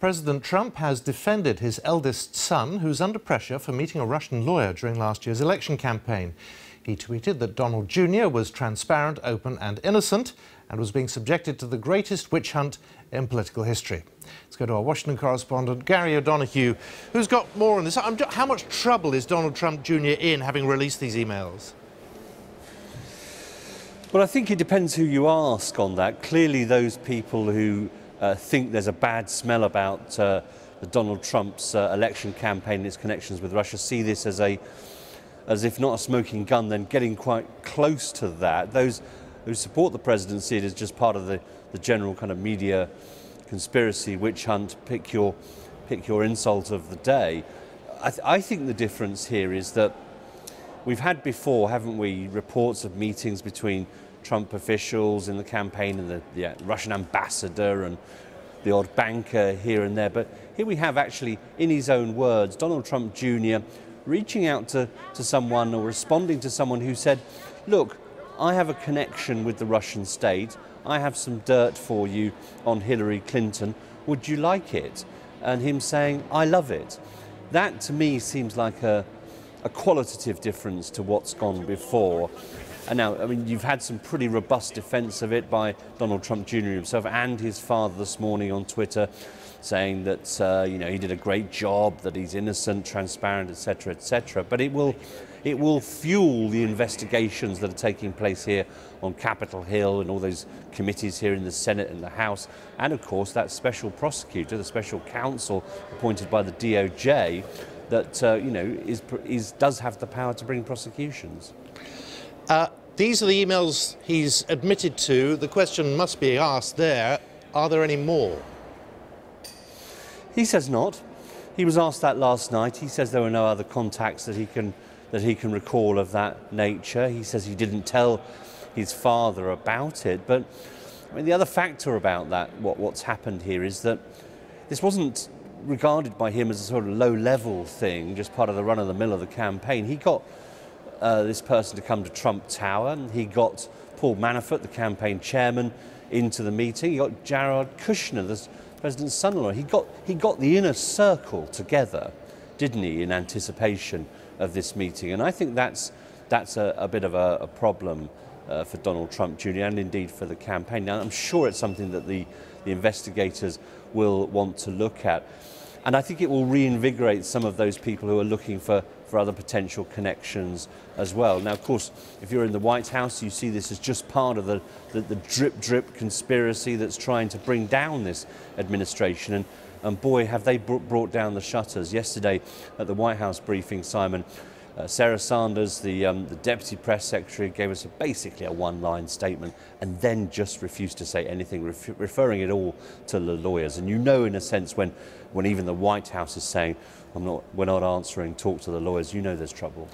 President Trump has defended his eldest son, who's under pressure for meeting a Russian lawyer during last year's election campaign. He tweeted that Donald Jr. was transparent, open and innocent and was being subjected to the greatest witch hunt in political history. Let's go to our Washington correspondent, Gary O'Donoghue, who's got more on this. How much trouble is Donald Trump Jr. in having released these emails? Well, I think it depends who you ask on that. Clearly, those people who think there's a bad smell about the Donald Trump's election campaign and its connections with Russia see this as if not a smoking gun, then getting quite close to that. Those who support the president see it as just part of the general kind of media conspiracy, witch hunt, pick your insult of the day. I think the difference here is that we've had before, haven't we, reports of meetings between Trump officials in the campaign and the Russian ambassador and the odd banker here and there. But here we have actually, in his own words, Donald Trump Jr. reaching out to someone or responding to someone who said, look, I have a connection with the Russian state. I have some dirt for you on Hillary Clinton. Would you like it? And him saying, I love it. That to me seems like a qualitative difference to what's gone before. And now, I mean, you've had some pretty robust defence of it by Donald Trump Jr. himself and his father this morning on Twitter, saying that you know, he did a great job, that he's innocent, transparent, etc., etc. But it will fuel the investigations that are taking place here on Capitol Hill and all those committees here in the Senate and the House, and of course that special prosecutor, the special counsel appointed by the DOJ, that you know does have the power to bring prosecutions. These are the emails he's admitted to. The question must be asked there, are there any more? He says not. He was asked that last night. He says there were no other contacts that he can recall of that nature. He says he didn't tell his father about it. But I mean, the other factor about that, what's happened here, is that this wasn't regarded by him as a sort of low-level thing, just part of the run-of-the-mill of the campaign. He got this person to come to Trump Tower, and he got Paul Manafort, the campaign chairman, into the meeting. He got Jared Kushner, the president's son-in-law. He got the inner circle together, didn't he, in anticipation of this meeting? And I think that's a bit of a problem for Donald Trump Jr. and indeed for the campaign. Now, I'm sure it's something that the investigators will want to look at. And I think it will reinvigorate some of those people who are looking for other potential connections as well. Now, of course, if you're in the White House, you see this as just part of the drip conspiracy that's trying to bring down this administration. And boy, have they brought down the shutters. Yesterday at the White House briefing, Simon, Sarah Sanders, the Deputy Press Secretary, gave us basically a one-line statement and then just refused to say anything, referring it all to the lawyers. And you know, in a sense, when even the White House is saying, we're not answering, talk to the lawyers, you know there's trouble.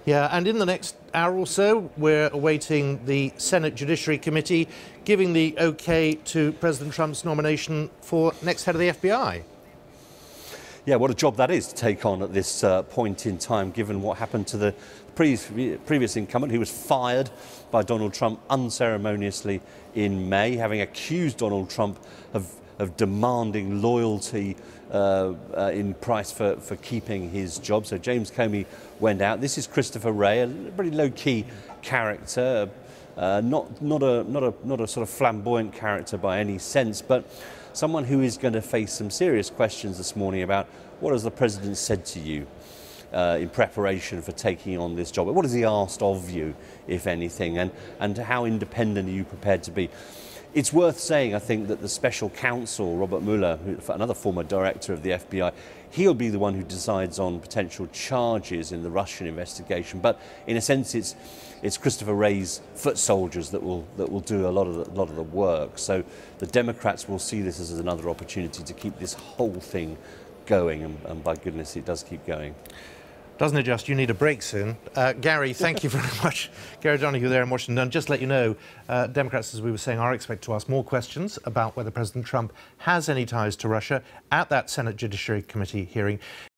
Yeah, and in the next hour or so, we're awaiting the Senate Judiciary Committee giving the OK to President Trump's nomination for next head of the FBI. Yeah, what a job that is to take on at this point in time, given what happened to the previous incumbent, who was fired by Donald Trump unceremoniously in May, having accused Donald Trump of demanding loyalty in price for keeping his job. So James Comey went out. This is Christopher Wray, a pretty low-key character, not a sort of flamboyant character by any sense, but someone who is going to face some serious questions this morning about what has the president said to you in preparation for taking on this job. What has he asked of you, if anything, and how independent are you prepared to be? It's worth saying, I think, that the special counsel, Robert Mueller, another former director of the FBI, he'll be the one who decides on potential charges in the Russian investigation. But in a sense, it's Christopher Wray's foot soldiers that will do a lot of the work. So the Democrats will see this as another opportunity to keep this whole thing going, and by goodness, it does keep going. Doesn't it just? You need a break soon. Gary, thank you very much. Gary O'Donoghue there in Washington. And just to let you know, Democrats, as we were saying, are expected to ask more questions about whether President Trump has any ties to Russia at that Senate Judiciary Committee hearing.